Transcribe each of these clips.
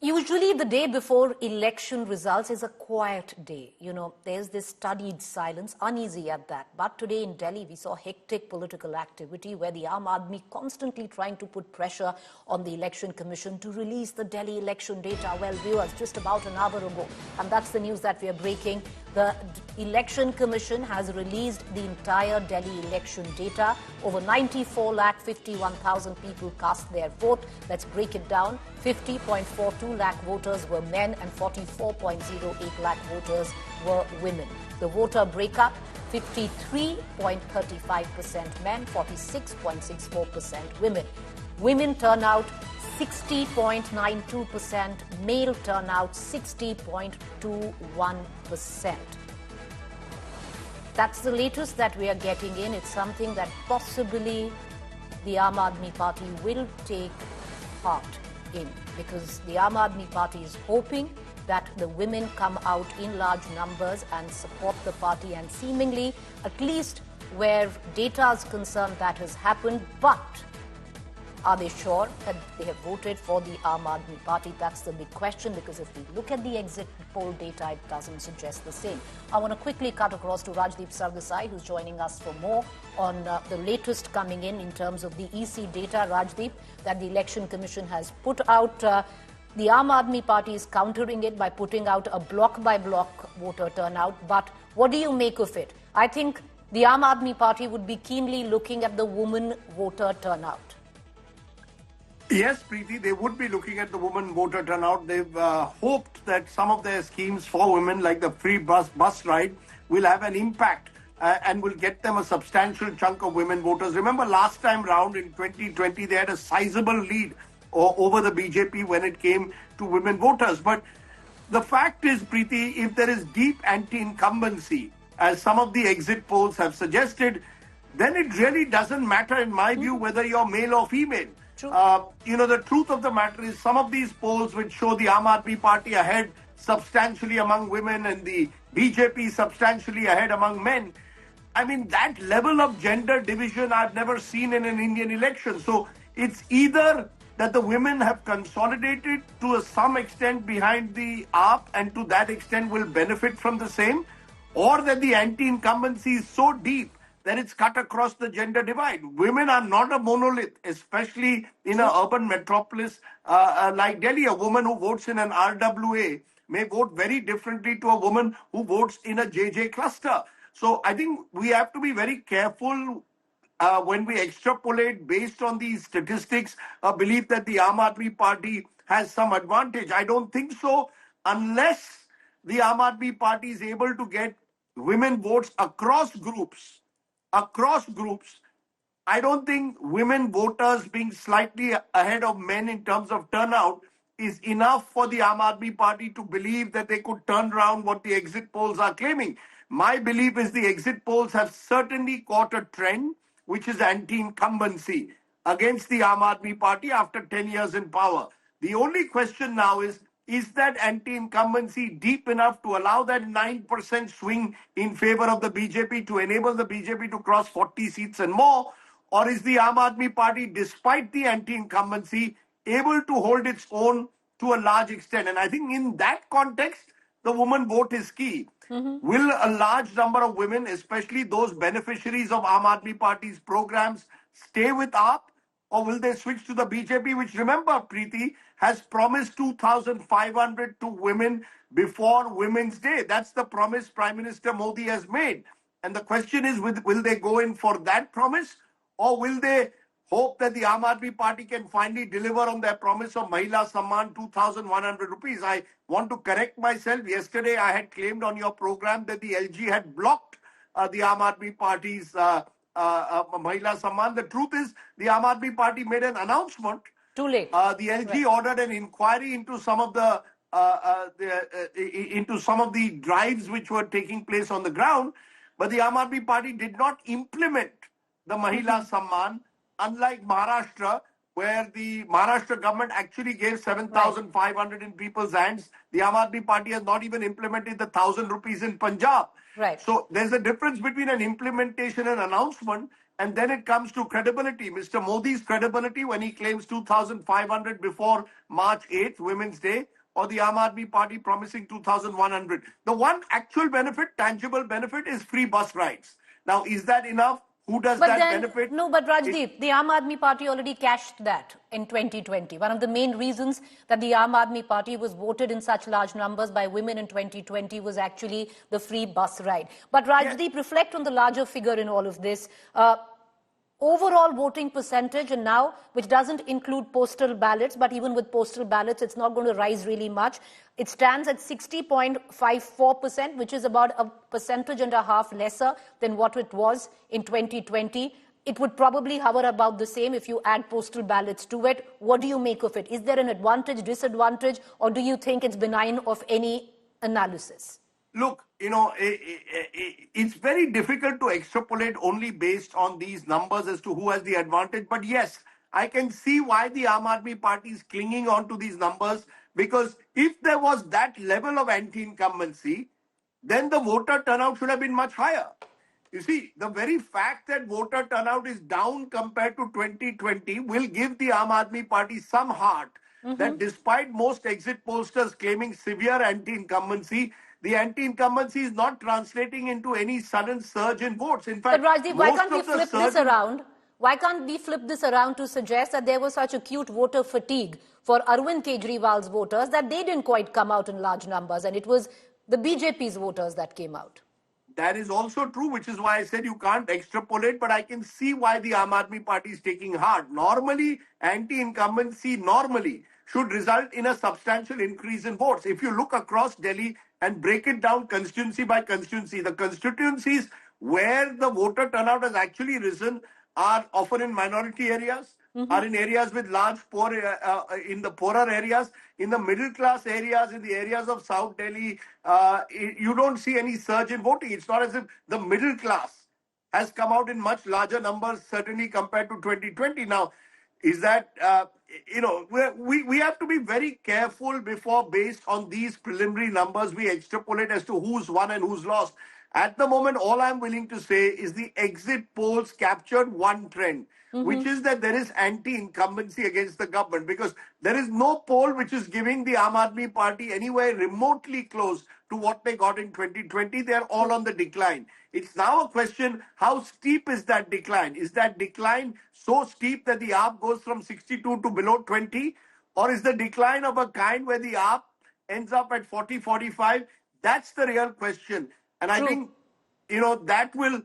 Usually the day before election results is a quiet day. You know, there's this studied silence, uneasy at that. But today in Delhi, we saw hectic political activity where the Aam Aadmi constantly trying to put pressure on the Election Commission to release the Delhi election data. Well, viewers, just about an hour ago, and that's the news that we are breaking, the Election Commission has released the entire Delhi election data. Over 94,51,000 people cast their vote. Let's break it down. 50.42 lakh voters were men and 44.08 lakh voters were women. The voter breakup, 53.35% men, 46.64% women. Women turnout, 60.92%, male turnout 60.21%. That's the latest that we are getting in. It's something that possibly the Aam Aadmi Party will take part in, because the Aam Aadmi Party is hoping that the women come out in large numbers and support the party, and seemingly, at least where data is concerned, that has happened. But are they sure that they have voted for the Aam Aadmi Party? That's the big question, because if we look at the exit poll data, it doesn't suggest the same. I want to quickly cut across to Rajdeep Sardesai, who's joining us for more on the latest coming in terms of the EC data, Rajdeep, that the Election Commission has put out. The Aam Aadmi Party is countering it by putting out a block-by-block voter turnout. But what do you make of it? I think the Aam Aadmi Party would be keenly looking at the woman voter turnout. Yes, Preeti, they would be looking at the women voter turnout. They've hoped that some of their schemes for women, like the free bus ride, will have an impact and will get them a substantial chunk of women voters. Remember, last time round in 2020, they had a sizable lead over the BJP when it came to women voters. But the fact is, Preeti, if there is deep anti-incumbency, as some of the exit polls have suggested, then it really doesn't matter, in my view, whether you're male or female. The truth of the matter is some of these polls which show the Aam Aadmi Party ahead substantially among women and the BJP substantially ahead among men. I mean, that level of gender division I've never seen in an Indian election. So it's either that the women have consolidated to some extent behind the AAP and to that extent will benefit from the same, or that the anti-incumbency is so deep that it's cut across the gender divide. Women are not a monolith, especially in an urban metropolis like Delhi. A woman who votes in an RWA may vote very differently to a woman who votes in a JJ cluster. So I think we have to be very careful when we extrapolate based on these statistics, a belief that the Aam Aadmi Party has some advantage. I don't think so, unless the Aam Aadmi Party is able to get women votes across groups. I don't think women voters being slightly ahead of men in terms of turnout is enough for the Aam Aadmi Party to believe that they could turn around what the exit polls are claiming. My belief is the exit polls have certainly caught a trend, which is anti-incumbency against the Aam Aadmi Party after 10 years in power. The only question now is that anti-incumbency deep enough to allow that 9% swing in favor of the BJP to enable the BJP to cross 40 seats and more? Or is the Aam Aadmi Party, despite the anti-incumbency, able to hold its own to a large extent? And I think in that context, the woman vote is key. Will a large number of women, especially those beneficiaries of Aam Aadmi Party's programs, stay with AAP? Or will they switch to the BJP, which, remember, Preeti, has promised 2,500 to women before Women's Day? That's the promise Prime Minister Modi has made. And the question is, will they go in for that promise? Or will they hope that the Aam Aadmi Party can finally deliver on their promise of Mahila Samman 2,100 rupees? I want to correct myself. Yesterday, I had claimed on your program that the LG had blocked the Aam Aadmi Party's Mahila Samman. The truth is, the Aam Aadmi Party made an announcement. Too late. The LG ordered an inquiry into some of the drives which were taking place on the ground, but the Aam Aadmi Party did not implement the Mahila Samman, unlike Maharashtra, where the Maharashtra government actually gave 7,500 in people's hands. The Aam Aadmi Party has not even implemented the 1,000 rupees in Punjab. Right. So there's a difference between an implementation and announcement And then it comes to credibility. Mr. Modi's credibility when he claims 2,500 before March 8th, Women's Day, or the Aam Aadmi Party promising 2,100. The one actual benefit, tangible benefit, is free bus rides. Now, is that enough? Who does But that then, benefit? no, but Rajdeep, the Aam Aadmi Party already cashed that in 2020. One of the main reasons that the Aam Aadmi Party was voted in such large numbers by women in 2020 was actually the free bus ride. But Rajdeep, reflect on the larger figure in all of this. Overall voting percentage, and now, which doesn't include postal ballots, but even with postal ballots, it's not going to rise really much. It stands at 60.54%, which is about a percentage and a half lesser than what it was in 2020. It would probably hover about the same if you add postal ballots to it. What do you make of it? Is there an advantage, disadvantage, or do you think it's benign of any analysis? Look, it's very difficult to extrapolate only based on these numbers as to who has the advantage. But yes, I can see why the Aam Aadmi Party is clinging on to these numbers, because if there was that level of anti-incumbency, then the voter turnout should have been much higher. You see, the very fact that voter turnout is down compared to 2020 will give the Aam Aadmi Party some heart that despite most exit pollsters claiming severe anti-incumbency, the anti-incumbency is not translating into any sudden surge in votes. In fact, but Rajdeep, why can't we flip this around? Why can't we flip this around to suggest that there was such acute voter fatigue for Arvind Kejriwal's voters that they didn't quite come out in large numbers, and it was the BJP's voters that came out? That is also true, which is why I said you can't extrapolate, but I can see why the Aam Aadmi Party is taking heart. Normally, anti-incumbency should result in a substantial increase in votes. If you look across Delhi and break it down constituency by constituency, the constituencies where the voter turnout has actually risen are often in minority areas, are in areas with large poor, in the poorer areas, in the middle class areas, in the areas of South Delhi. You don't see any surge in voting. It's not as if the middle class has come out in much larger numbers, certainly compared to 2020. Now, is that, we have to be very careful before, based on these preliminary numbers, we extrapolate as to who's won and who's lost. At the moment, all I'm willing to say is the exit polls captured one trend, which is that there is anti-incumbency against the government, because there is no poll which is giving the Aam Aadmi Party anywhere remotely close to what they got in 2020. They're all on the decline. It's now a question, how steep is that decline? Is that decline so steep that the AAP goes from 62 to below 20? Or is the decline of a kind where the AAP ends up at 40, 45? That's the real question. And I think, that will...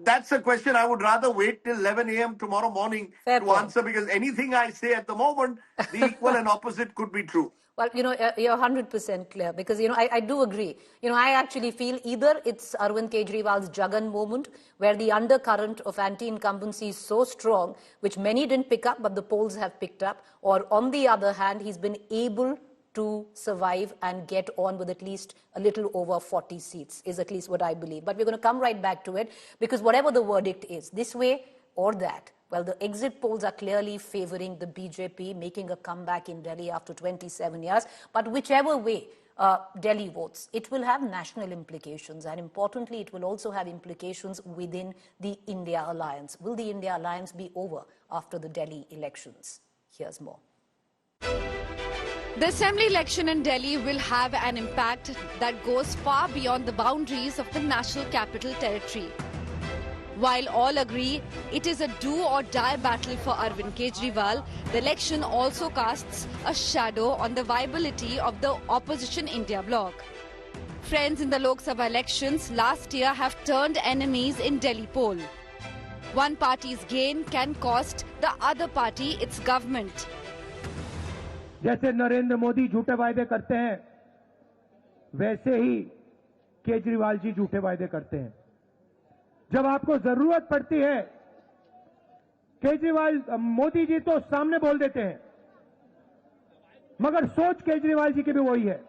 that's a question I would rather wait till 11 a.m. tomorrow morning to answer, because anything I say at the moment, the equal and opposite could be true. Well, you're 100% clear, because, I do agree. I actually feel either it's Arvind Kejriwal's Jagan moment, where the undercurrent of anti-incumbency is so strong, which many didn't pick up, but the polls have picked up, or on the other hand, he's been able to survive and get on with at least a little over 40 seats, is at least what I believe. But we're going to come right back to it, because whatever the verdict is, this way or that, well, the exit polls are clearly favoring the BJP, making a comeback in Delhi after 27 years. But whichever way Delhi votes, it will have national implications. And importantly, it will also have implications within the India alliance. Will the India alliance be over after the Delhi elections? Here's more. The assembly election in Delhi will have an impact that goes far beyond the boundaries of the National Capital Territory. While all agree it is a do-or-die battle for Arvind Kejriwal, the election also casts a shadow on the viability of the opposition India bloc. Friends in the Lok Sabha elections last year have turned enemies in Delhi poll. One party's gain can cost the other party its government. जैसे नरेंद्र मोदी झूठे वायदे करते हैं, वैसे ही केजरीवाल जी झूठे वायदे करते हैं। जब आपको जरूरत पड़ती है, केजरीवाल मोदी जी तो सामने बोल देते हैं, मगर सोच केजरीवाल जी की भी वही है।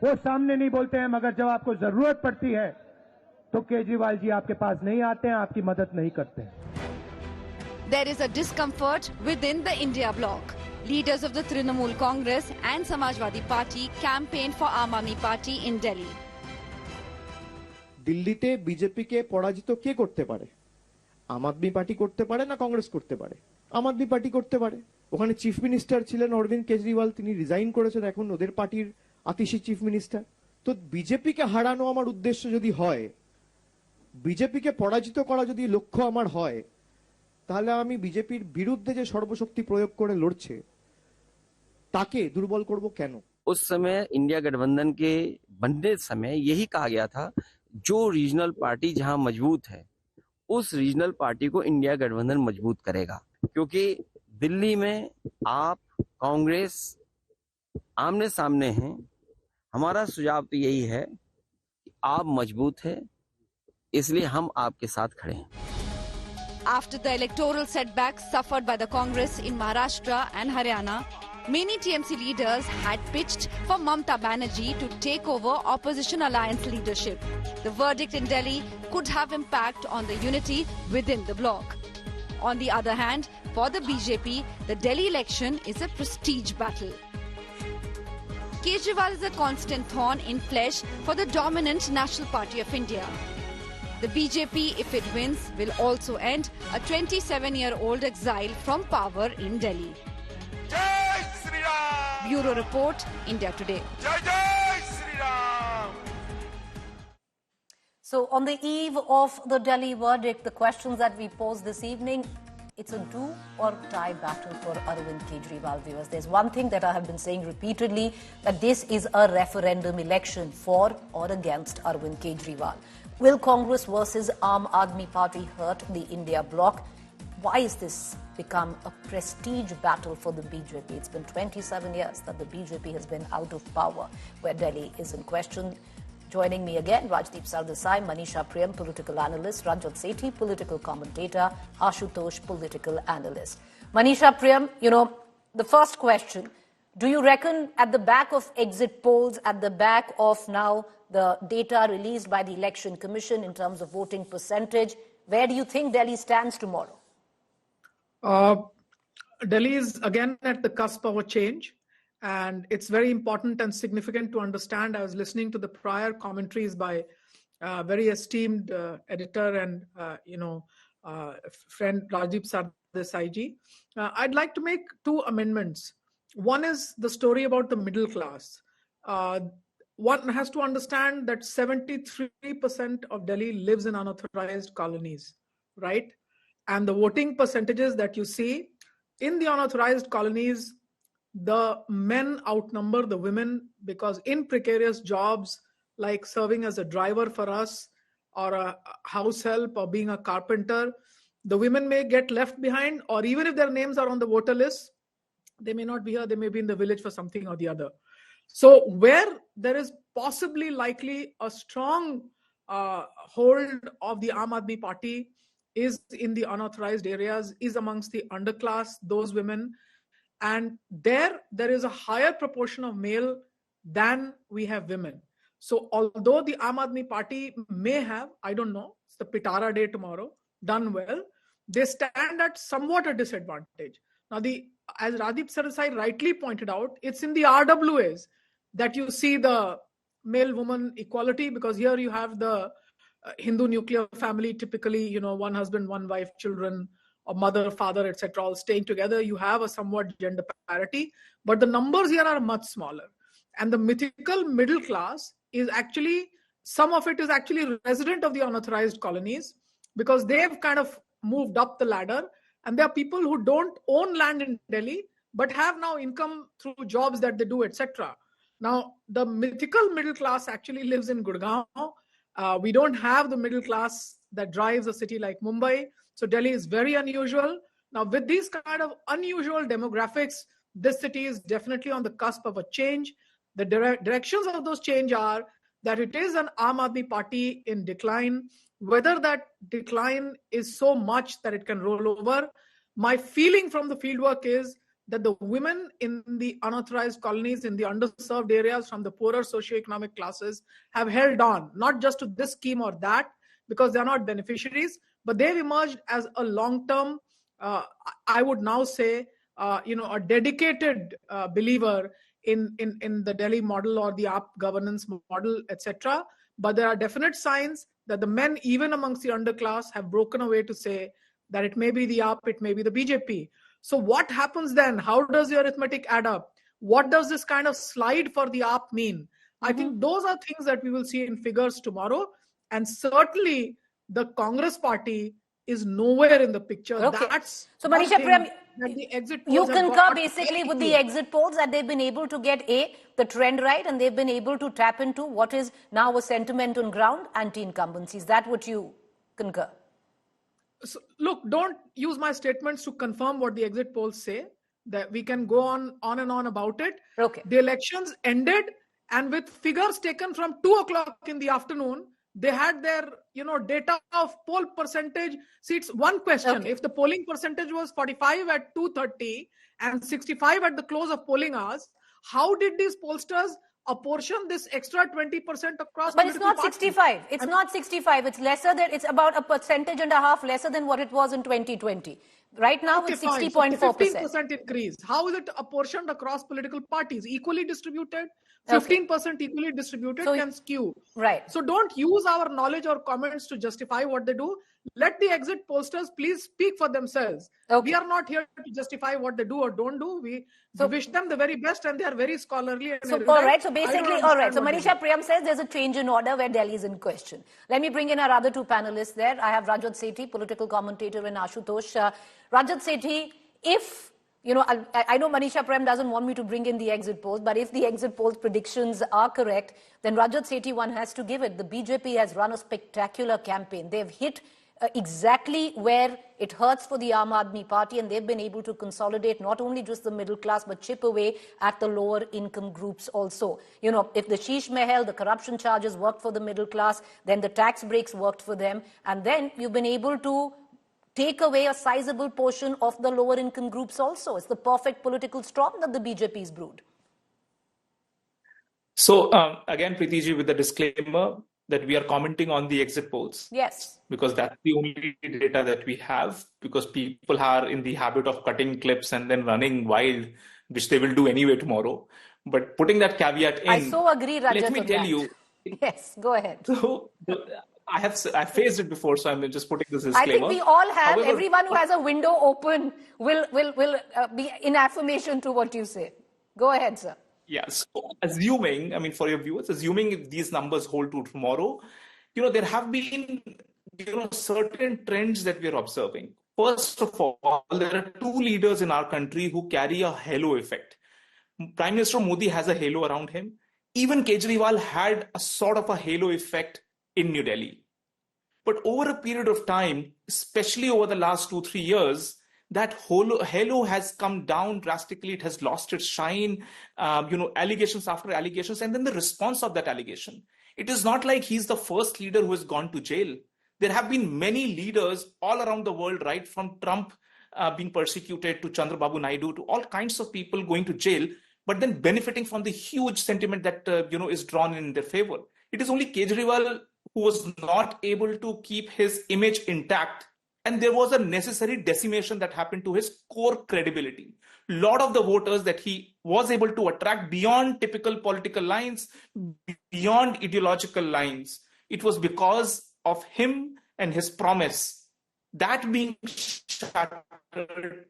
वो सामने नहीं बोलते हैं, मगर जब आपको जरूरत पड़ती है तो केजरीवाल जी आपके पास नहीं आते हैं, आपकी मदद नहीं करते हैं। There is a discomfort within the India bloc. Leaders of the Trinamool Congress and Samajwadi Party campaigned for Aam Aadmi Party in Delhi. দিল্লিতে বিজেপিকে পরাজিত কে করতে পারে? আম আদমি পার্টি করতে পারে না কংগ্রেস করতে পারে? আম আদমি পার্টি করতে পারে। ওখানে চিফ মিনিস্টার ছিলেন অরবিন্দ কেজরিওয়াল, তিনি রিজাইন করেছেন, এখন ওদের পার্টির আতিশি চিফ মিনিস্টার। তো বিজেপিকে হারানো আমার উদ্দেশ্য যদি হয়, বিজেপিকে পরাজিত করা যদি লক্ষ্য আমার হয়, তাহলে আমি বিজেপির বিরুদ্ধে যে সর্বশক্তি প্রয়োগ করে লড়ছে তাকে দুর্বল করব কেন? उस समय इंडिया गठबंधन के बनते समय यही कहा गया था, जो रीजनल पार्टी जहां मजबूत है उस रीजनल पार्टी को इंडिया गठबंधन मजबूत करेगा, क्योंकि दिल्ली में आप कांग्रेस आमने सामने हैं। हमारा सुझाव तो यही है कि आप मजबूत है, इसलिए हम आपके साथ खड़े हैं। After the electoral setbacks suffered by the Congress in Maharashtra and Haryana, many TMC leaders had pitched for Mamta Banerjee to take over opposition alliance leadership. The verdict in Delhi could have impact on the unity within the bloc. On the other hand, for the BJP, the Delhi election is a prestige battle. Kejriwal is a constant thorn in flesh for the dominant National Party of India. The BJP, if it wins, will also end a 27-year-old exile from power in Delhi. Jai Shri Ram! Bureau Report, India Today. Jai Jai Shri Ram! So, on the eve of the Delhi verdict, the questions that we pose this evening, it's a do or die battle for Arvind Kejriwal, viewers. There's one thing that I have been saying repeatedly, that this is a referendum election for or against Arvind Kejriwal. Will Congress versus Aam Aadmi Party hurt the India bloc? Why is this become a prestige battle for the BJP? It's been 27 years that the BJP has been out of power, where Delhi is in question. Joining me again, Rajdeep Sardesai, Manisha Priyam, political analyst, Ranjit Sethi, political commentator, Ashutosh, political analyst. Manisha Priyam, the first question, do you reckon at the back of exit polls, at the back of now the data released by the Election Commission in terms of voting percentage, where do you think Delhi stands tomorrow? Delhi is again at the cusp of a change, and it's very important and significant to understand. I was listening to the prior commentaries by very esteemed editor and friend Rajdeep Sardesai ji. I'd like to make two amendments. One is the story about the middle class. One has to understand that 73% of Delhi lives in unauthorized colonies, right? And the voting percentages that you see in the unauthorized colonies, the men outnumber the women, because in precarious jobs like serving as a driver for us, or a house help, or being a carpenter, the women may get left behind, or even if their names are on the voter list, they may not be here, they may be in the village for something or the other. So where there is possibly likely a strong hold of the Aam Aadmi Party is in the unauthorized areas, is amongst the underclass, those women. And there is a higher proportion of male than we have women. So although the Aam Aadmi Party may have, I don't know, it's the Pitara day tomorrow, done well, they stand at somewhat a disadvantage. Now, as Rajdeep Sardesai rightly pointed out, it's in the RWAs that you see the male-woman equality, because here you have the Hindu nuclear family, typically, one husband, one wife, children, or mother, father, etc., all staying together. You have a somewhat gender parity, but the numbers here are much smaller. And the mythical middle class is actually, some of it is actually resident of the unauthorized colonies, because they've kind of moved up the ladder. And there are people who don't own land in Delhi, but have now income through jobs that they do, etc. Now, the mythical middle class actually lives in Gurgaon. We don't have the middle class that drives a city like Mumbai. So Delhi is very unusual. Now, with these kind of unusual demographics, this city is definitely on the cusp of a change. The directions of those change are that it is an Aam Aadmi Party in decline. Whether that decline is so much that it can roll over, my feeling from the fieldwork is that the women in the unauthorized colonies, in the underserved areas, from the poorer socioeconomic classes, have held on, not just to this scheme or that, because they're not beneficiaries, but they've emerged as a long-term, I would now say, a dedicated believer in the Delhi model or the AAP governance model, etc. But there are definite signs that the men, even amongst the underclass, have broken away to say that it may be the AAP, it may be the BJP. So what happens then? How does the arithmetic add up? What does this kind of slide for the AAP mean? I think those are things that we will see in figures tomorrow. And certainly the Congress party is nowhere in the picture. Okay. That's so Manisha Prem, the exit you polls have concur got basically with very the exit polls that they've been able to get the trend right, and they've been able to tap into what is now a sentiment on ground, anti-incumbency. Is that what you concur? So, look, don't use my statements to confirm what the exit polls say. That we can go on and on about it. Okay. The elections ended, and with figures taken from 2:00 in the afternoon, they had their data of poll percentage seats. One question: Okay. if the polling percentage was 45 at 2:30 and 65 at the close of polling hours, how did these pollsters apportion this extra 20% across? But it's not 65. It's not 65. It's lesser than. It's about 1.5% lesser than what it was in 2020. Right now, it's 60.4%. 15% increase. How is it apportioned across political parties? Equally distributed? 15% equally distributed can skew. Right. So don't use our knowledge or comments to justify what they do. Let the exit pollsters please speak for themselves. Okay. We are not here to justify what they do or don't do. We wish them the very best, and they are very scholarly. And all right. So basically, all right. So Manisha Priyam says there's a change in order where Delhi is in question. Let me bring in our other two panelists there. I have Rajat Sethi, political commentator, and Ashutosh. Rajat Sethi, if I know Manisha Prem doesn't want me to bring in the exit polls, but if the exit polls predictions are correct, then Rajat Sethi, one has to give it. The BJP has run a spectacular campaign. They've hit exactly where it hurts for the Aam Aadmi Party, and they've been able to consolidate not only just the middle class, but chip away at the lower income groups also. If the Sheesh Mahal, the corruption charges worked for the middle class, then the tax breaks worked for them, and then you've been able to take away a sizable portion of the lower income groups also. It's the perfect political storm that the BJP's brewed. So again, Preeti ji, with the disclaimer that we are commenting on the exit polls. Yes. Because that's the only data that we have, because people are in the habit of cutting clips and then running wild, which they will do anyway tomorrow. But putting that caveat in, I so agree, Rajat. let me tell you. Yes, go ahead. So I faced it before, so I'm just putting this disclaimer. I think we all have. However, everyone who has a window open will be in affirmation to what you say. Go ahead, sir. Yes. So assuming, for your viewers, assuming if these numbers hold to tomorrow, there have been, certain trends that we are observing. First of all, there are two leaders in our country who carry a halo effect. Prime Minister Modi has a halo around him. Even Kejriwal had a sort of a halo effect in New Delhi. But over a period of time, especially over the last 2-3 years, that halo has come down drastically. It has lost its shine, allegations after allegations, and then the response of that allegation. It is not like he's the first leader who has gone to jail. There have been many leaders all around the world, right from Trump being persecuted to Chandrababu Naidu to all kinds of people going to jail, but then benefiting from the huge sentiment that is drawn in their favor. It is only Kejriwal who was not able to keep his image intact, and there was a necessary decimation that happened to his core credibility. A lot of the voters that he was able to attract beyond typical political lines, beyond ideological lines, it was because of him and his promise. That being shattered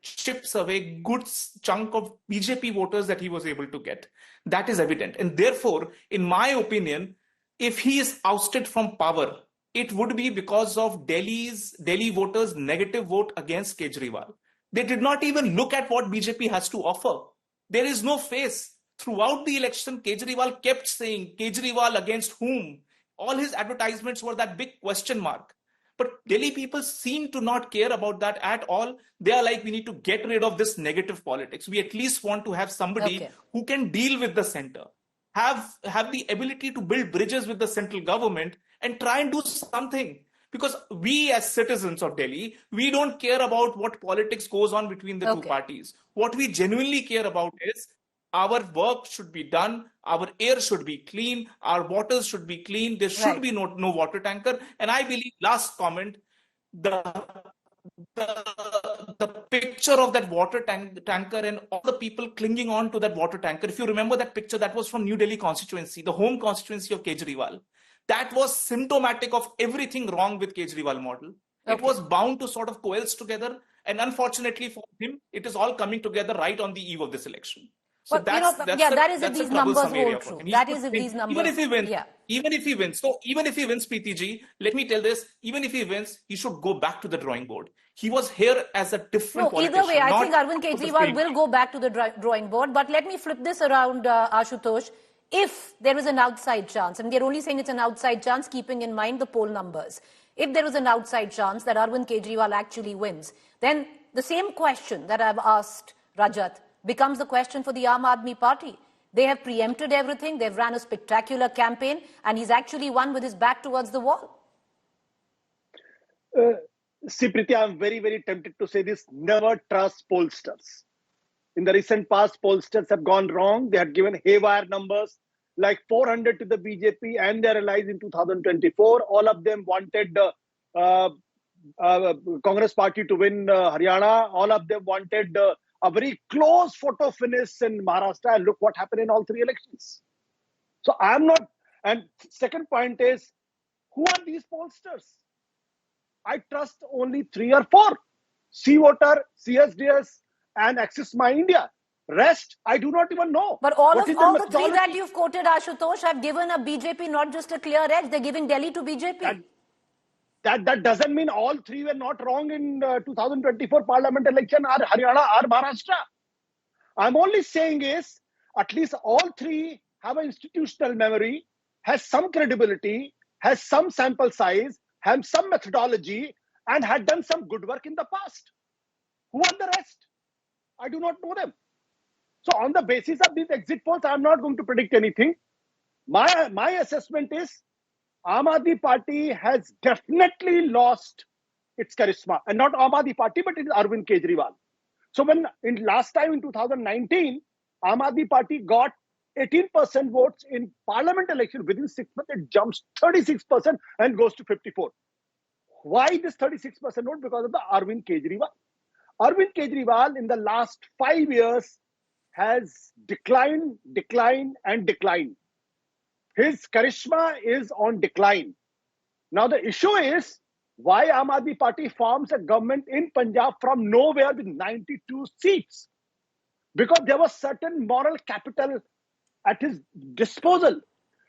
chips away good chunk of BJP voters that he was able to get. That is evident. And therefore, in my opinion, if he is ousted from power, it would be because of Delhi voters' negative vote against Kejriwal. They did not even look at what BJP has to offer. There is no face. Throughout the election, Kejriwal kept saying, Kejriwal against whom? All his advertisements were that big question mark. But Delhi people seem to not care about that at all. They are like, we need to get rid of this negative politics. We at least want to have somebody who can deal with the center, have the ability to build bridges with the central government and try and do something. Because we as citizens of Delhi, we don't care about what politics goes on between the two parties. What we genuinely care about is our work should be done, our air should be clean, our waters should be clean, there should be no water tanker. And I believe, last comment, the picture of that water tanker and all the people clinging on to that water tanker, if you remember that picture, that was from New Delhi constituency, the home constituency of Kejriwal. that was symptomatic of everything wrong with Kejriwal model. It was bound to sort of coalesce together. And unfortunately for him, it is all coming together right on the eve of this election. So But, that is if these numbers hold true. That is if these numbers... Even if he wins, yeah. even if he wins. So even if he wins, Preeti ji, let me tell this, even if he wins, he should go back to the drawing board. He was here as a different politician. Either way, I think Arvind Kejriwal will go back to the drawing board. But let me flip this around, Ashutosh. If there is an outside chance, and we are only saying it's an outside chance, keeping in mind the poll numbers. If there is an outside chance that Arvind Kejriwal actually wins, then the same question that I've asked Rajat becomes the question for the Aam Aadmi Party. They have preempted everything. They've ran a spectacular campaign, and he's actually won with his back towards the wall. See, Preeti, I'm very, very tempted to say this. Never trust pollsters. In the recent past, pollsters have gone wrong. They had given haywire numbers like 400 to the BJP and their allies in 2024. All of them wanted Congress party to win Haryana. All of them wanted a very close photo finish in Maharashtra. And look what happened in all three elections. So I'm not... And second point is, who are these pollsters? I trust only 3 or 4. C-Voter, CSDS, and Access My India. Rest, I do not even know. But all the three that you've quoted, Ashutosh, have given a BJP not just a clear edge, they're giving Delhi to BJP. That doesn't mean all 3 were not wrong in 2024 parliament election or Haryana or Maharashtra. I'm only saying is, at least all 3 have an institutional memory, has some credibility, has some sample size, have some methodology, and had done some good work in the past. Who are the rest? I do not know them. So on the basis of these exit polls, I'm not going to predict anything. My assessment is Aam Aadmi Party has definitely lost its charisma. And not Aam Aadmi Party, but it is Arvind Kejriwal. So when last time in 2019, Aam Aadmi Party got 18% votes in parliament election, within 6 months, it jumps 36% and goes to 54%. Why this 36% vote? Because of the Arvind Kejriwal. Arvind Kejriwal in the last 5 years has declined. His charisma is on decline. Now the issue is why Aam Aadmi Party forms a government in Punjab from nowhere with 92 seats. Because there was certain moral capital at his disposal.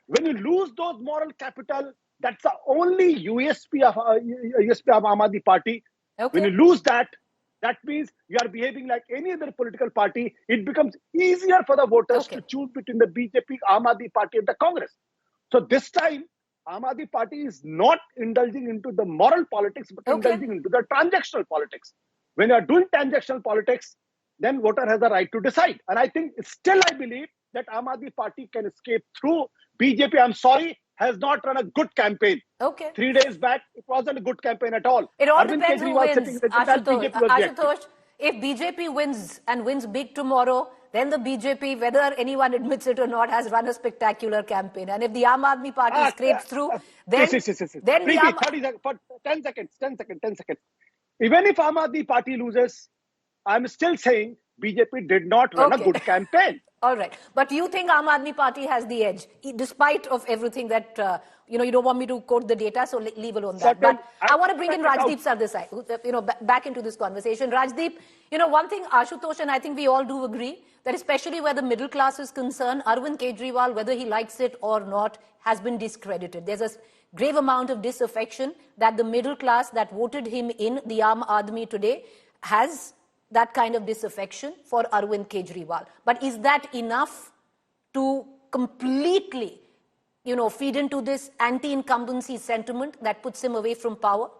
When you lose those moral capital, that's the only USP of Aam Aadmi Party. Okay. When you lose that, that means you are behaving like any other political party. It becomes easier for the voters to choose between the BJP, Aam Aadmi Party, and the Congress. So this time, Aam Aadmi Party is not indulging into the moral politics, but indulging into the transactional politics. When you are doing transactional politics, then voter has a right to decide. And I think still I believe that Aam Aadmi Party can escape through. BJP, I'm sorry, has not run a good campaign. 3 days back, it wasn't a good campaign at all. It all depends who wins, Ashutosh. If BJP wins and wins big tomorrow, then the BJP, whether anyone admits it or not, has run a spectacular campaign. And if the Aam Aadmi Party scrapes through, then... then Preeti, 10 seconds. Even if Aam Aadmi Party loses, I'm still saying BJP did not run a good campaign. All right. But you think Aam Aadmi Party has the edge, despite of everything that, you don't want me to quote the data, so leave alone that. But I want to bring in Rajdeep Sardesai, back into this conversation. Rajdeep, one thing, Ashutosh, and I think we all do agree, that especially where the middle class is concerned, Arvind Kejriwal, whether he likes it or not, has been discredited. There's a grave amount of disaffection that the middle class that voted him in, the Aam Aadmi today, has that kind of disaffection for Arvind Kejriwal. But is that enough to completely, feed into this anti-incumbency sentiment that puts him away from power?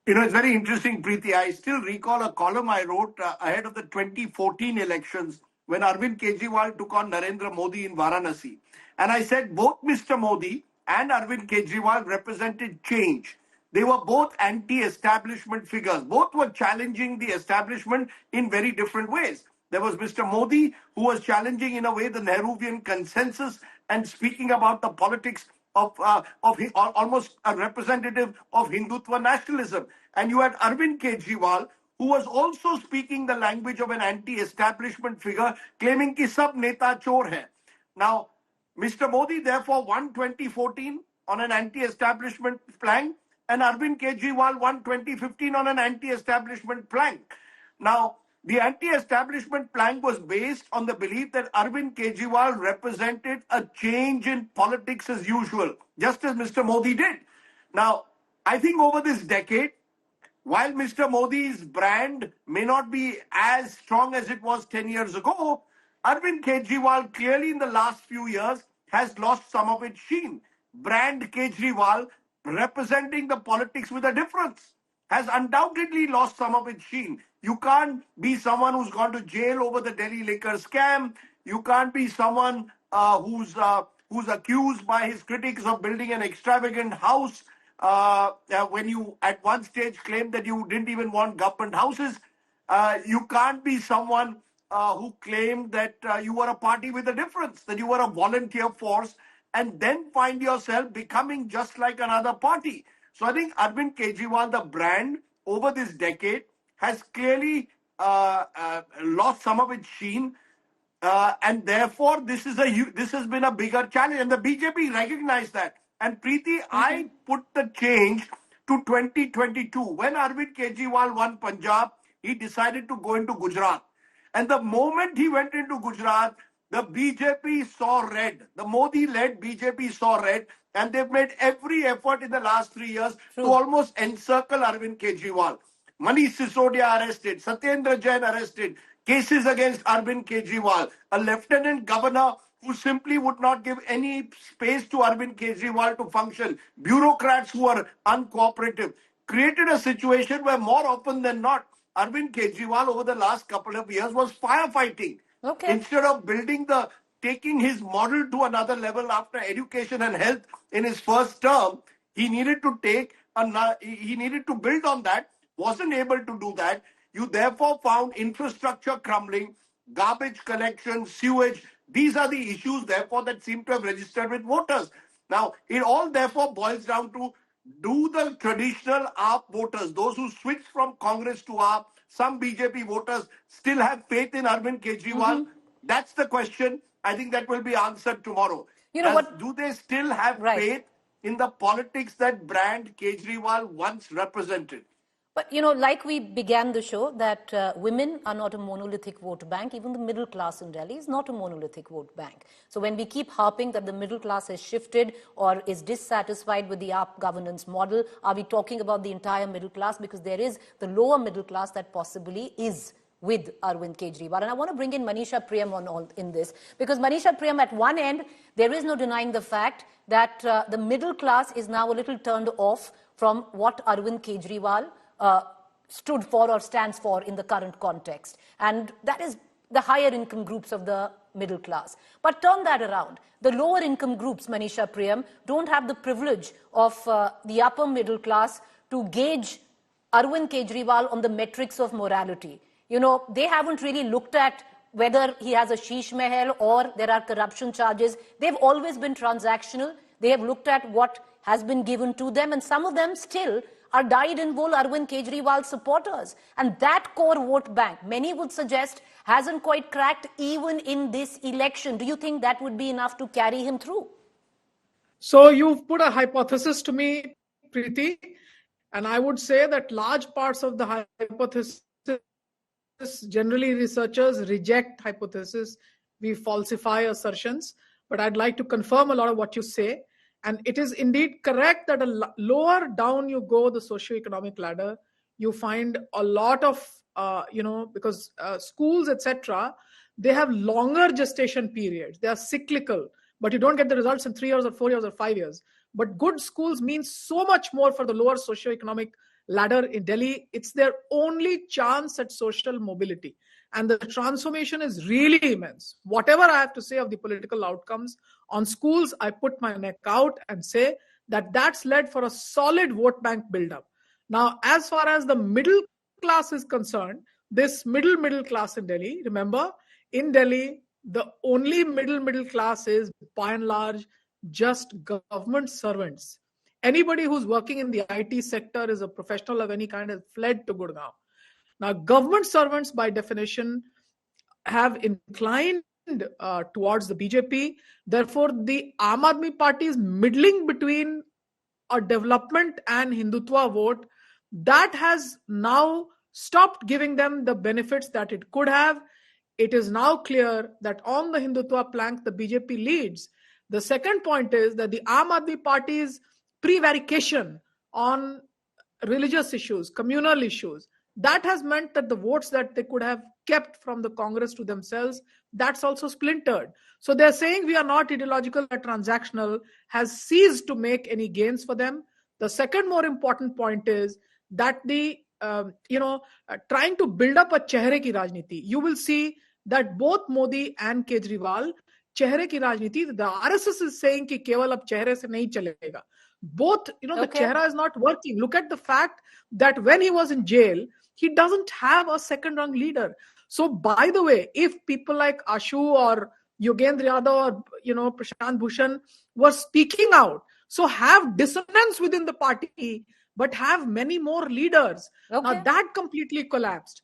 It's very interesting, Preeti. I still recall a column I wrote ahead of the 2014 elections when Arvind Kejriwal took on Narendra Modi in Varanasi. And I said both Mr. Modi and Arvind Kejriwal represented change. They were both anti-establishment figures. Both were challenging the establishment in very different ways. There was Mr. Modi, who was challenging in a way the Nehruvian consensus and speaking about the politics of almost a representative of Hindutva nationalism. And you had Arvind Kejriwal, who was also speaking the language of an anti-establishment figure, claiming ki sab neta chor hai. Now, Mr. Modi therefore won 2014. on an anti-establishment plank, and Arvind Kejriwal won 2015 on an anti-establishment plank. Now, the anti-establishment plank was based on the belief that Arvind Kejriwal represented a change in politics as usual, just as Mr. Modi did. Now, I think over this decade, while Mr. Modi's brand may not be as strong as it was 10 years ago, Arvind Kejriwal clearly in the last few years has lost some of its sheen. Brand Kejriwal, representing the politics with a difference, has undoubtedly lost some of its sheen. You can't be someone who's gone to jail over the Delhi liquor scam. You can't be someone who's accused by his critics of building an extravagant house when you at one stage claimed that you didn't even want government houses. You can't be someone who claimed that you were a party with a difference, that you were a volunteer force, and then find yourself becoming just like another party. So I think Arvind Kejriwal, the brand, over this decade, has clearly lost some of its sheen. And therefore, this has been a bigger challenge. And the BJP recognized that. And Preeti, I put the change to 2022. When Arvind Kejriwal won Punjab, he decided to go into Gujarat. And the moment he went into Gujarat, the BJP saw red. The Modi-led BJP saw red. And they've made every effort in the last 3 years to almost encircle Arvind Kejriwal. Manish Sisodia arrested, Satyendra Jain arrested, cases against Arvind Kejriwal, a lieutenant governor who simply would not give any space to Arvind Kejriwal to function, bureaucrats who are uncooperative, created a situation where more often than not, Arvind Kejriwal over the last couple of years was firefighting. Okay. Instead of taking his model to another level after education and health in his first term, he needed to build on that, wasn't able to do that. You therefore found infrastructure crumbling, garbage collection, sewage. These are the issues, therefore, that seem to have registered with voters. Now, it all therefore boils down to, do the traditional AAP voters, those who switched from Congress to AAP, some BJP voters still have faith in Arvind Kejriwal? That's the question. I think that will be answered tomorrow. You know what? Do they still have faith in the politics that brand Kejriwal once represented? But, you know, like we began the show, that women are not a monolithic vote bank. Even the middle class in Delhi is not a monolithic vote bank. So when we keep harping that the middle class has shifted or is dissatisfied with the AAP governance model, are we talking about the entire middle class? Because there is the lower middle class that possibly is with Arvind Kejriwal. And I want to bring in Manisha Priyam in this, because Manisha Priyam, at one end, there is no denying the fact that the middle class is now a little turned off from what Arvind Kejriwal stood for or stands for in the current context. And that is the higher income groups of the middle class. But turn that around. The lower income groups, Manisha Priyam, don't have the privilege of the upper middle class to gauge Arvind Kejriwal on the metrics of morality. You know, they haven't really looked at whether he has a sheesh mahal or there are corruption charges. They've always been transactional. They have looked at what has been given to them, and some of them still are dyed-in-wool Arvind Kejriwal supporters. And that core vote bank, many would suggest, hasn't quite cracked even in this election. Do you think that would be enough to carry him through? So you've put a hypothesis to me, Preeti, and I would say that large parts of the hypothesis, generally researchers reject hypothesis. We falsify assertions, but I'd like to confirm a lot of what you say. And it is indeed correct that a lower down you go the socioeconomic ladder, you find a lot of, because schools, etc., they have longer gestation periods. They are cyclical, but you don't get the results in 3 years or 4 years or 5 years. But good schools means so much more for the lower socioeconomic ladder in Delhi. It's their only chance at social mobility. And the transformation is really immense. Whatever I have to say of the political outcomes on schools, I put my neck out and say that that's led for a solid vote bank buildup. Now, as far as the middle class is concerned, this middle class in Delhi, remember, in Delhi, the only middle class is, by and large, just government servants. Anybody who's working in the IT sector is a professional of any kind has fled to Gurgaon. Now, government servants, by definition, have inclined towards the BJP. Therefore, the Aam Aadmi Party is middling between a development and Hindutva vote. That has now stopped giving them the benefits that it could have. It is now clear that on the Hindutva plank, the BJP leads. The second point is that the Aam Aadmi Party's prevarication on religious issues, communal issues, that has meant that the votes that they could have kept from the Congress to themselves, that's also splintered. So they're saying we are not ideological or transactional, has ceased to make any gains for them. The second more important point is that the trying to build up a chehre ki rajniti. You will see that both Modi and Kejriwal, chehre ki rajniti, the RSS is saying ki keval ab chehre se nahi chalega. Both, the chehra is not working. Look at the fact that when he was in jail, he doesn't have a second-rung leader. So, by the way, if people like Ashu or Yogendra Yadav or Prashant Bhushan were speaking out, so have dissonance within the party, but have many more leaders. Now that completely collapsed.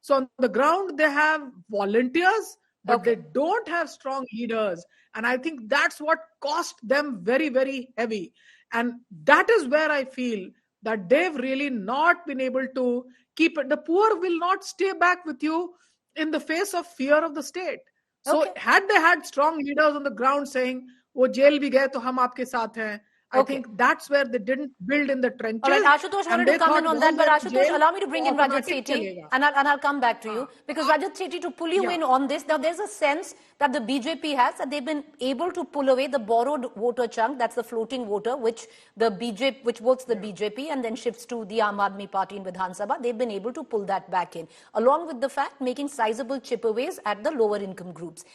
So on the ground, they have volunteers, but they don't have strong leaders. And I think that's what cost them very, very heavy. And that is where I feel that they've really not been able to keep it. The poor will not stay back with you in the face of fear of the state. So had they had strong leaders on the ground saying, "Wo jail bhi gaye to hum aapke saath hain," I think that's where they didn't build in the trenches. All right, Ashutosh wanted to come in on that, but Ashutosh, allow me to bring in Rajat Sethi, and I'll come back to you. Because Rajat Sethi, to pull you in on this, now there's a sense that the BJP has, that they've been able to pull away the borrowed voter chunk, that's the floating voter, which votes the BJP and then shifts to the Aam Aadmi Party in Vidhan Sabha. They've been able to pull that back in, along with the fact making sizable chip-aways at the lower income groups.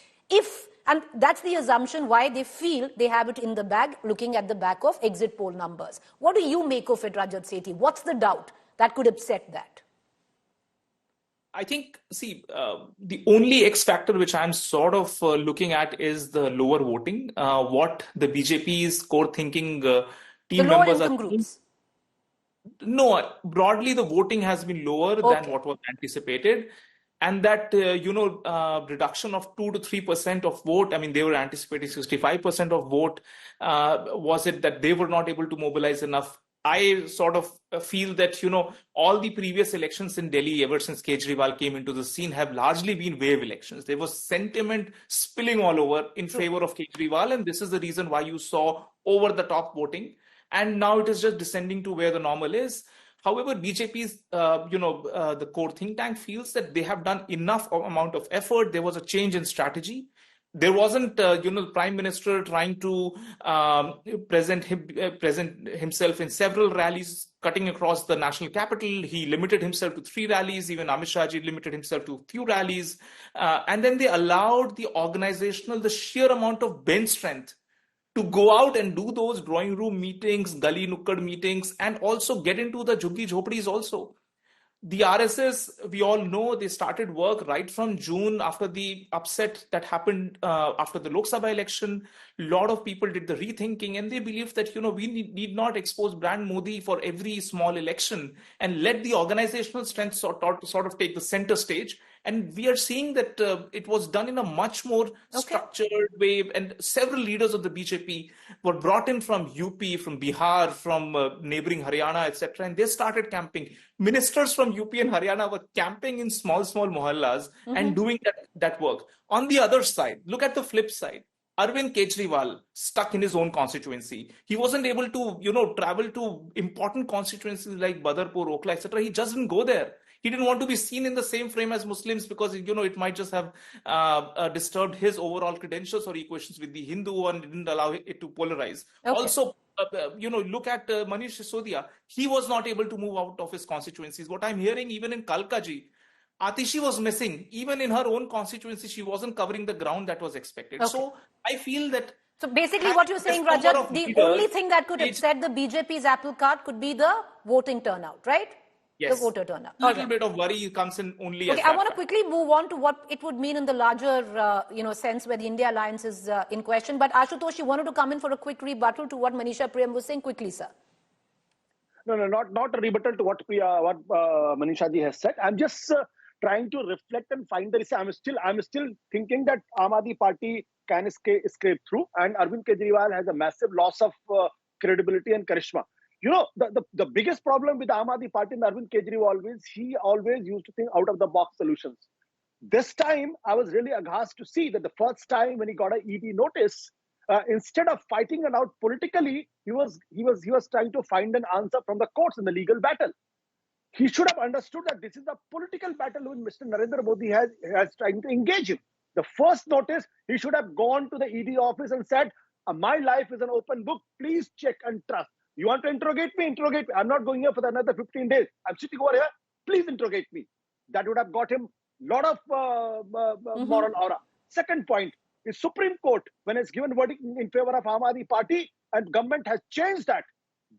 And that's the assumption why they feel they have it in the bag, looking at the back of exit poll numbers. What do you make of it, Rajat Sethi? What's the doubt that could upset that? I think, the only X factor which I'm sort of looking at is the lower voting. What the BJP's core thinking team members are... groups. No, broadly the voting has been lower than what was anticipated. And that, reduction of 2 to 3% of vote, I mean, they were anticipating 65% of vote. Was it that they were not able to mobilize enough? I sort of feel that, all the previous elections in Delhi, ever since Kejriwal came into the scene, have largely been wave elections. There was sentiment spilling all over in favor of Kejriwal. And this is the reason why you saw over the top voting. And now it is just descending to where the normal is. However, BJP's, the core think tank feels that they have done enough amount of effort. There was a change in strategy. There wasn't, the Prime Minister trying to present himself in several rallies cutting across the national capital. He limited himself to 3 rallies. Even Amit Shah ji limited himself to a few rallies. And then they allowed the sheer amount of bench strength to go out and do those drawing room meetings, gully nukkad meetings, and also get into the jhuggi jhopdis also. The RSS, we all know, they started work right from June after the upset that happened after the Lok Sabha election. A lot of people did the rethinking, and they believe that, we need not expose brand Modi for every small election and let the organizational strength sort of take the center stage. And we are seeing that it was done in a much more structured way. And several leaders of the BJP were brought in from UP, from Bihar, from neighboring Haryana, etc. And they started camping. Ministers from UP and Haryana were camping in small mohallas and doing that work. On the other side, look at the flip side. Arvind Kejriwal stuck in his own constituency. He wasn't able to, travel to important constituencies like Badarpur, Okla, etc. He just didn't go there. He didn't want to be seen in the same frame as Muslims because, it might just have disturbed his overall credentials or equations with the Hindu and didn't allow it to polarize. Also, look at Manish Sisodia. He was not able to move out of his constituencies. What I'm hearing, even in Kalkaji, Atishi was missing. Even in her own constituency, she wasn't covering the ground that was expected. So I feel that... So basically what you're saying, Rajat, the only thing that could upset the BJP's apple cart could be the voting turnout, right? Yes. The voter turnout. A little bit of worry comes in only as I want to quickly move on to what it would mean in the larger, sense where the India alliance is in question. But Ashutosh, you wanted to come in for a quick rebuttal to what Manisha Priyam was saying. Quickly, sir. No, not a rebuttal to what Manisha ji has said. I'm just trying to reflect and find the reason. I'm still thinking that Aam Aadmi Party can escape through, and Arvind Kejriwal has a massive loss of credibility and charisma. You know, the biggest problem with Aam Aadmi Party and Arvind Kejriwal is he always used to think out of the box solutions. This time, I was really aghast to see that the first time when he got an ED notice, instead of fighting it out politically, he was trying to find an answer from the courts in the legal battle. He should have understood that this is a political battle with Mr. Narendra Modi has trying to engage him. The first notice, he should have gone to the ED office and said, my life is an open book. Please check and trust. You want to interrogate me? Interrogate me. I'm not going here for another 15 days. I'm sitting over here. Please interrogate me. That would have got him a lot of moral aura. Second point is Supreme Court, when it's given verdict in favor of Aam Aadmi Party and government has changed that.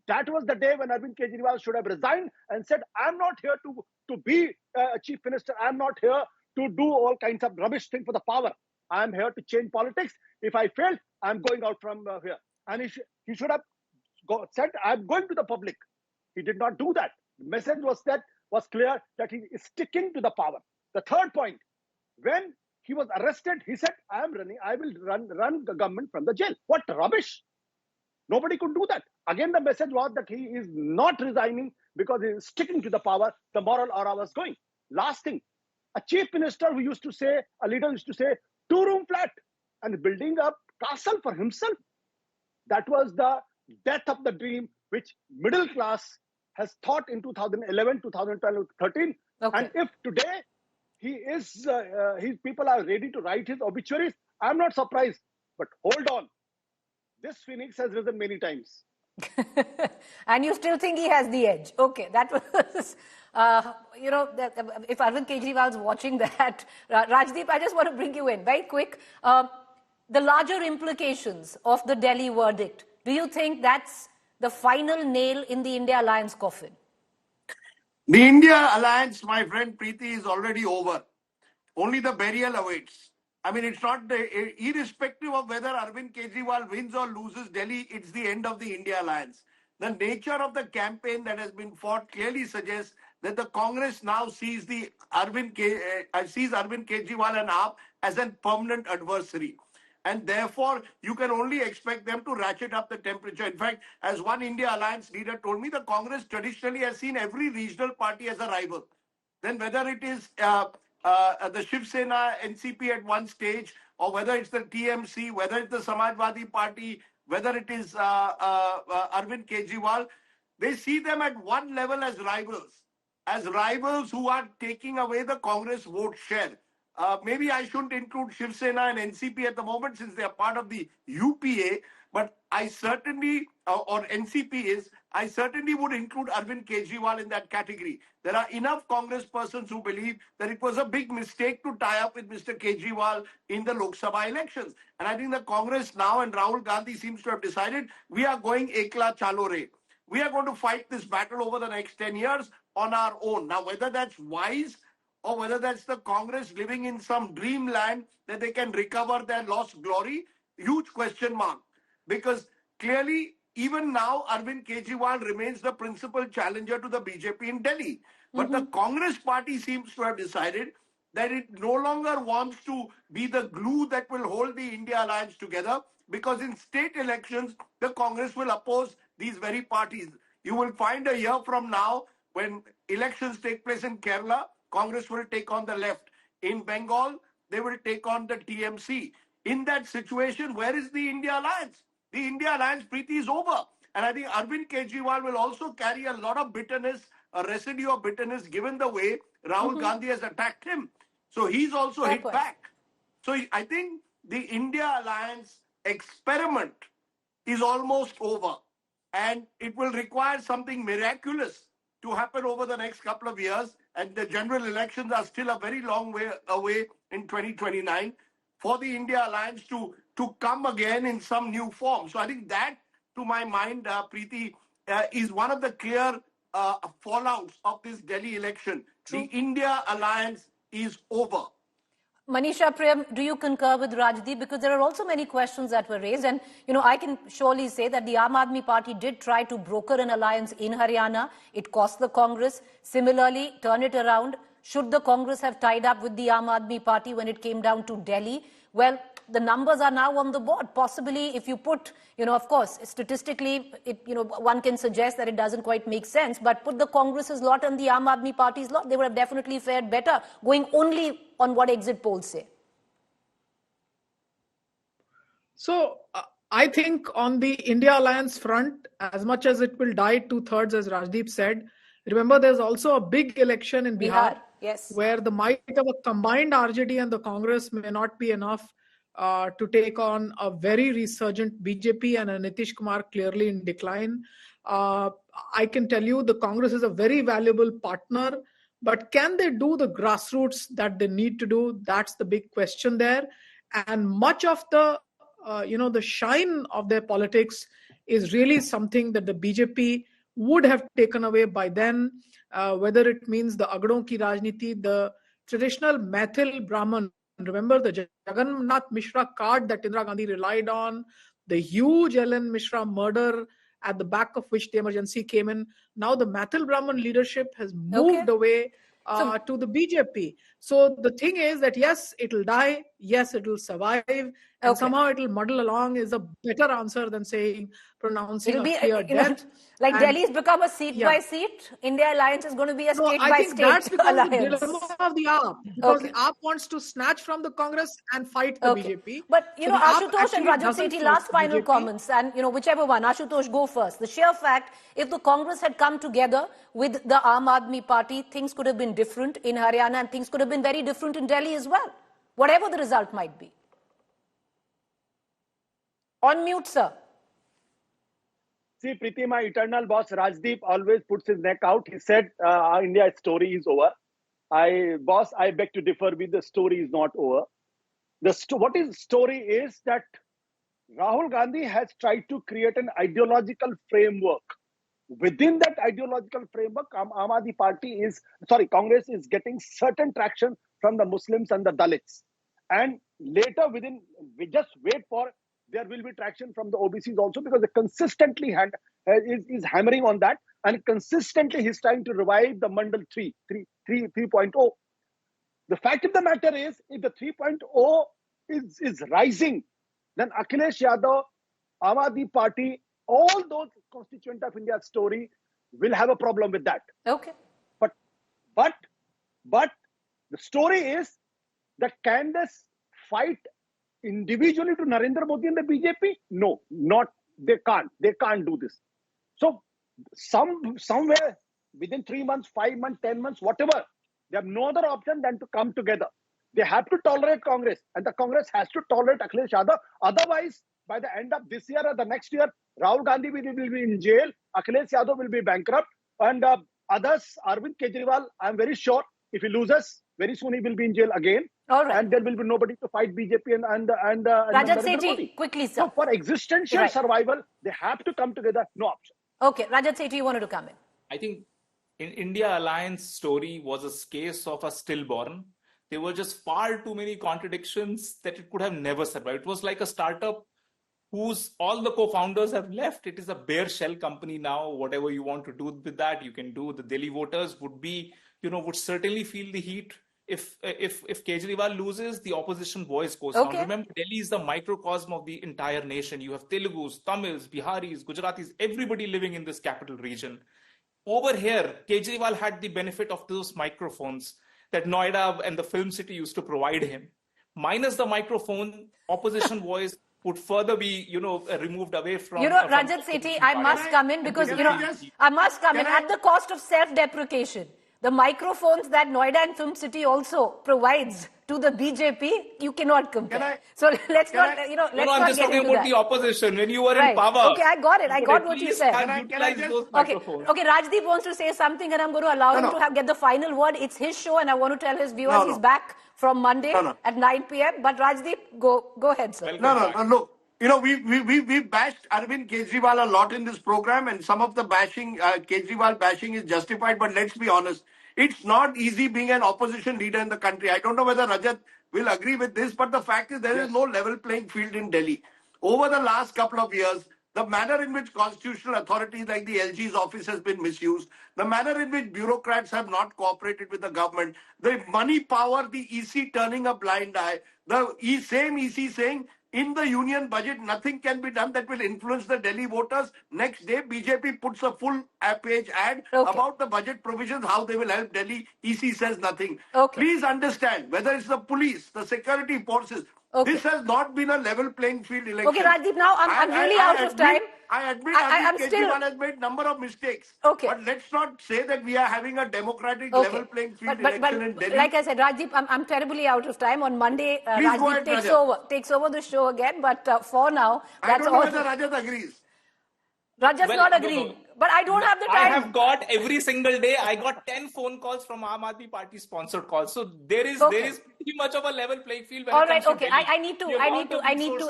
That was the day when Arvind Kejriwal should have resigned and said, I'm not here to be a chief minister. I'm not here to do all kinds of rubbish thing for the power. I'm here to change politics. If I fail, I'm going out from here. And he should have said, I'm going to the public. He did not do that. The message was clear that he is sticking to the power. The third point, when he was arrested, he said, I will run the government from the jail. What rubbish. Nobody could do that. Again, the message was that he is not resigning because he is sticking to the power. The moral aura was going. Last thing, a chief minister who used to say, a leader used to say, 2-room flat and building a castle for himself. That was the death of the dream, which middle class has thought in 2011, 2012, 13. Okay. And if today his people are ready to write his obituaries, I'm not surprised. But hold on. This phoenix has risen many times. And you still think he has the edge. Okay, that was, if Arvind Kejriwal is watching that, Rajdeep, I just want to bring you in very quick. The larger implications of the Delhi verdict, do you think that's the final nail in the India Alliance coffin? The India Alliance, my friend Preeti, is already over. Only the burial awaits. I mean, it's not, irrespective of whether Arvind Kejriwal wins or loses Delhi, it's the end of the India Alliance. The nature of the campaign that has been fought clearly suggests that the Congress now sees Arvind Kejriwal and AAP as a permanent adversary. And therefore, you can only expect them to ratchet up the temperature. In fact, as one India Alliance leader told me, the Congress traditionally has seen every regional party as a rival. Then whether it is the Shiv Sena NCP at one stage, or whether it's the TMC, whether it's the Samajwadi Party, whether it is Arvind Kejriwal, they see them at one level as rivals who are taking away the Congress vote share. Maybe I shouldn't include Shiv Sena and NCP at the moment since they are part of the UPA, but I certainly, or NCP is, I certainly would include Arvind Kejriwal in that category. There are enough Congress persons who believe that it was a big mistake to tie up with Mr. Kejriwal in the Lok Sabha elections. And I think the Congress now and Rahul Gandhi seems to have decided we are going ekla chalo re. We are going to fight this battle over the next 10 years on our own. Now, whether that's wise or whether that's the Congress living in some dreamland that they can recover their lost glory, huge question mark. Because clearly, even now, Arvind Kejriwal remains the principal challenger to the BJP in Delhi. But the Congress party seems to have decided that it no longer wants to be the glue that will hold the India Alliance together, because in state elections, the Congress will oppose these very parties. You will find a year from now, when elections take place in Kerala, Congress will take on the left. In Bengal, they will take on the TMC. In that situation, where is the India Alliance? The India Alliance, Preeti, is over. And I think Arvind Kejriwal will also carry a lot of bitterness, a residue of bitterness, given the way Rahul Gandhi has attacked him. So he's also hit back. So I think the India Alliance experiment is almost over. And it will require something miraculous to happen over the next couple of years. And the general elections are still a very long way away in 2029 for the India Alliance to come again in some new form. So I think that, to my mind, Preeti, is one of the clear fallouts of this Delhi election. True. The India Alliance is over. Manisha, Prem, do you concur with Rajdeep? Because there are also many questions that were raised. And, I can surely say that the Aam Aadmi Party did try to broker an alliance in Haryana. It cost the Congress. Similarly, turn it around. Should the Congress have tied up with the Aam Aadmi Party when it came down to Delhi? Well, the numbers are now on the board. Possibly, if you put, of course, statistically, one can suggest that it doesn't quite make sense, but put the Congress's lot and the Aam Aadmi Party's lot, they would have definitely fared better, going only on what exit polls say. So, I think on the India Alliance front, as much as it will die 2/3, as Rajdeep said, remember there's also a big election in Bihar, yes, where the might of a combined RJD and the Congress may not be enough to take on a very resurgent BJP and a Nitish Kumar clearly in decline. I can tell you the Congress is a very valuable partner, but can they do the grassroots that they need to do? That's the big question there. And much of the the shine of their politics is really something that the BJP would have taken away by then, whether it means the Agdon ki Rajniti, the traditional Maithil Brahman. Remember the Jagannath Mishra card that Indira Gandhi relied on, the huge Ellen Mishra murder at the back of which the emergency came in. Now the Maithil Brahman leadership has moved away to the BJP. So the thing is that yes, it'll die, yes, it'll survive, and somehow it'll muddle along is a better answer than pronouncing a clear death. Like Delhi's become a seat by seat. India Alliance is going to be a state by state alliance. I think that's because of the dilemma of the AAP. Because the AAP wants to snatch from the Congress and fight the BJP. But, Ashutosh and Rajat Sethi, last final comments. And, whichever one. Ashutosh, go first. The sheer fact, if the Congress had come together with the Aam Aadmi Party, things could have been different in Haryana and things could have been very different in Delhi as well. Whatever the result might be. On mute, sir. See, Preeti, my eternal boss Rajdeep always puts his neck out. He said, India's story is over. I beg to differ with the story is not over. What is story is that Rahul Gandhi has tried to create an ideological framework. Within that ideological framework, Congress is getting certain traction from the Muslims and the Dalits. And later we just wait for there will be traction from the OBCs also, because they consistently is hammering on that, and consistently he's trying to revive the Mandal 3.0. The fact of the matter is, if the 3.0 is rising, then Akhilesh Yadav, Aam Aadmi Party, all those constituents of India's story will have a problem with that. Okay. But the story is that can this fight individually to Narendra Modi and the BJP? No, they can't. They can't do this. So somewhere within 3 months, 5 months, 10 months, whatever, they have no other option than to come together. They have to tolerate Congress, and the Congress has to tolerate Akhilesh Yadav. Otherwise, by the end of this year or the next year, Rahul Gandhi will be in jail, Akhilesh Yadav will be bankrupt, and others, Arvind Kejriwal, I am very sure, if he loses, very soon he will be in jail again. All right. And there will be nobody to fight BJP and Rajat Sethi, quickly, sir. So for existential survival, they have to come together. No option. Okay, Rajat Sethi, you wanted to come in. I think in India Alliance story was a case of a stillborn. There were just far too many contradictions that it could have never survived. It was like a startup whose all the co-founders have left. It is a bare shell company now. Whatever you want to do with that, you can do. The Delhi voters would certainly feel the heat. If Kejriwal loses, the opposition voice goes down. Remember, Delhi is the microcosm of the entire nation. You have Telugus, Tamils, Biharis, Gujaratis, everybody living in this capital region. Over here, Kejriwal had the benefit of those microphones that Noida and the film city used to provide him. Minus the microphone, opposition voice would further be, removed away from... Rajat Sethi, I must come in because, I must come in at the cost of self-deprecation. The microphones that Noida and Film City also provides to the BJP, you cannot compare. So let's not, let's not I'm just talking about the opposition. When you were in power. Okay, I got it. I got what you said. Okay, Rajdeep wants to say something and I'm going to allow him to get the final word. It's his show and I want to tell his viewers he's back from Monday at 9 p.m. But Rajdeep, go ahead, sir. Look. We bashed Arvind Kejriwal a lot in this program, and some of the Kejriwal bashing is justified, but let's be honest, it's not easy being an opposition leader in the country. I don't know whether Rajat will agree with this, but the fact is there is no level playing field in Delhi. Over the last couple of years, the manner in which constitutional authorities like the LG's office has been misused, the manner in which bureaucrats have not cooperated with the government, the money power, the EC turning a blind eye, the same EC saying in the union budget nothing can be done that will influence the Delhi voters. Next day, BJP puts a full page ad about the budget provisions, how they will help Delhi. EC says nothing. Please understand, whether it's the police, the security forces, this has not been a level playing field election. Okay, Rajdeep, now I'm really out of time. I admit I'm Kejriwal has made number of mistakes. But let's not say that we are having a democratic level playing field election in Delhi. Like I said, Rajdeep, I'm terribly out of time. On Monday, Rajdeep takes over the show again. But for now, that's all. I don't know whether Rajat agrees. Rajat's not agreeing. But I don't have the time. I have got every single day. I got 10 phone calls from Aam Aadmi Party sponsored calls. So there is pretty much of a level playing field. All right. Okay. I need to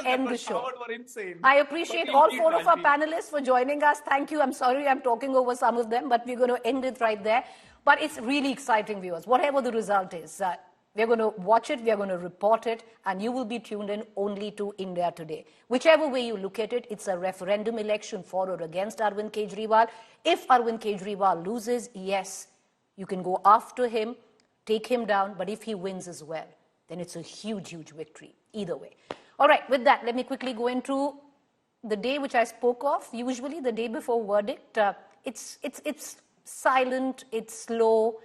end the show. I appreciate all four of our panelists for joining us. Thank you. I'm sorry I'm talking over some of them, but we're going to end it right there. But it's really exciting, viewers. Whatever the result is, we're going to watch it, we're going to report it, and you will be tuned in only to India Today. Whichever way you look at it, it's a referendum election for or against Arvind Kejriwal. If Arvind Kejriwal loses, yes, you can go after him, take him down, but if he wins as well, then it's a huge, huge victory, either way. All right, with that, let me quickly go into the day which I spoke of, usually the day before verdict. It's silent, it's slow,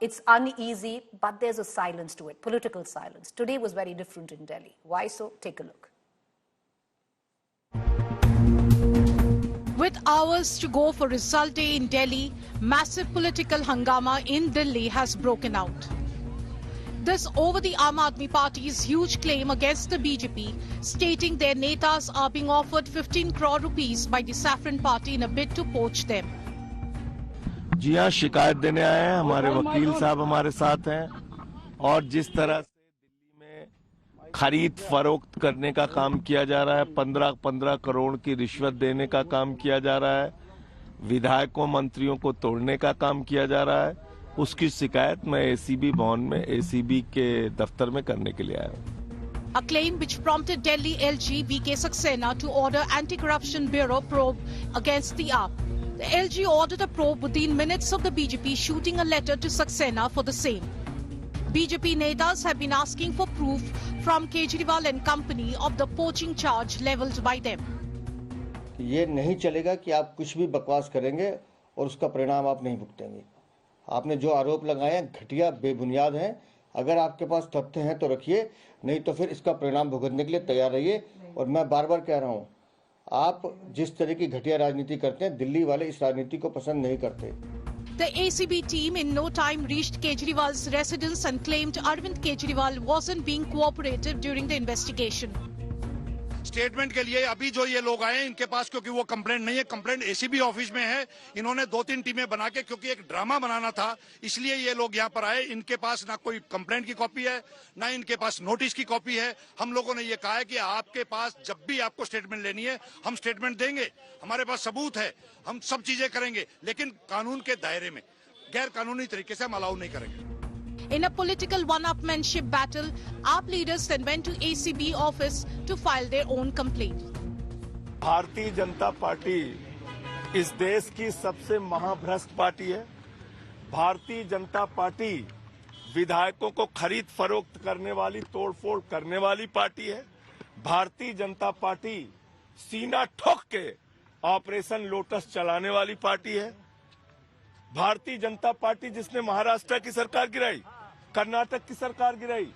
it's uneasy, but there's a silence to it, political silence. Today was very different in Delhi. Why so? Take a look. With hours to go for result day in Delhi, massive political hangama in Delhi has broken out. This over the Aam Aadmi Party's huge claim against the BJP, stating their netas are being offered 15 crore rupees by the Saffron Party in a bid to poach them. जी हाँ, शिकायत देने आए हैं, हमारे वकील साहब हमारे साथ हैं और जिस तरह से दिल्ली में खरीद फरोख्त करने का काम किया जा रहा है, 15 करोड़ की रिश्वत देने का काम किया जा रहा है, विधायकों मंत्रियों को तोड़ने का काम किया जा रहा है, उसकी शिकायत मैं एसीबी भवन में एसीबी के दफ्तर में करने के लिए आया हूँ। A claim which prompted Delhi LG VK Saxena to order Anti-Corruption Bureau probe against the AAP. The LG ordered a probe within minutes of the BJP shooting a letter to Saxena for the same. BJP netas have been asking for proof from Kejriwal and company of the poaching charge leveled by them. ये नहीं चलेगा कि आप कुछ भी बकवास करेंगे और उसका परिणाम आप नहीं भुगतेंगे। आपने जो आरोप लगाए हैं घटिया बेबुनियाद हैं। अगर आपके पास तथ्य हैं तो रखिए, नहीं तो फिर इसका परिणाम भुगतने के लिए तैयार रहिए। और मैं बार-बार कह रहा हूं, आप जिस तरह की घटिया राजनीति करते हैं, दिल्ली वाले इस राजनीति को पसंद नहीं करते। The ACB team in no time reached Kejriwal's residence and claimed Arvind Kejriwal wasn't being cooperative during the investigation. Statement के लिए अभी जो ये लोग आए इनके पास, क्योंकि वो कंप्लेंट नहीं है, कंप्लेंट एसीबी ऑफिस में है। इन्होंने 2-3 टीमें बना के, क्योंकि एक ड्रामा बनाना था, इसलिए ये लोग यहाँ पर आए। इनके पास ना कोई कंप्लेंट की कॉपी है, ना इनके पास नोटिस की कॉपी है। हम लोगों ने ये कहा है कि आपके पास जब भी आपको स्टेटमेंट लेनी है, हम स्टेटमेंट देंगे, हमारे पास सबूत है, हम सब चीजें करेंगे, लेकिन कानून के दायरे में, गैर कानूनी तरीके से हम अलाउ नहीं करेंगे। In a political one-upmanship battle, AAP leaders then went to ACB office to file their own complaint. Bharatiya Janata party इस देश की सबसे महाभ्रष्ट पार्टी है। भारतीय जनता पार्टी विधायकों को खरीद फरोख्त करने वाली, तोड़फोड़ करने वाली पार्टी है। भारतीय जनता पार्टी सीना ठोक के ऑपरेशन लोटस चलाने वाली पार्टी है। भारतीय जनता पार्टी जिसने महाराष्ट्र की सरकार गिराई, कर्नाटक की सरकार गिराई,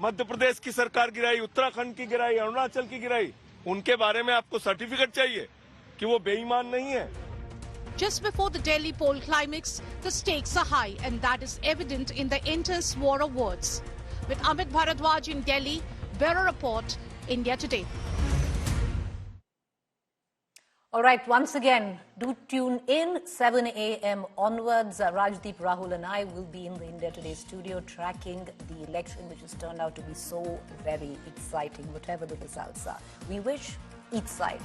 मध्य प्रदेश की सरकार गिराई, उत्तराखंड की गिराई, अरुणाचल की गिराई, उनके बारे में आपको सर्टिफिकेट चाहिए कि वो बेईमान नहीं है। Just before the Delhi poll climax, the stakes are high, and that is evident in the intense war of words. With Amit Bharadwaj in Delhi, Bureau Report, India Today. All right, once again, do tune in 7 a.m. onwards. Rajdeep, Rahul and I will be in the India Today studio tracking the election, which has turned out to be so very exciting, whatever the results are. We wish each side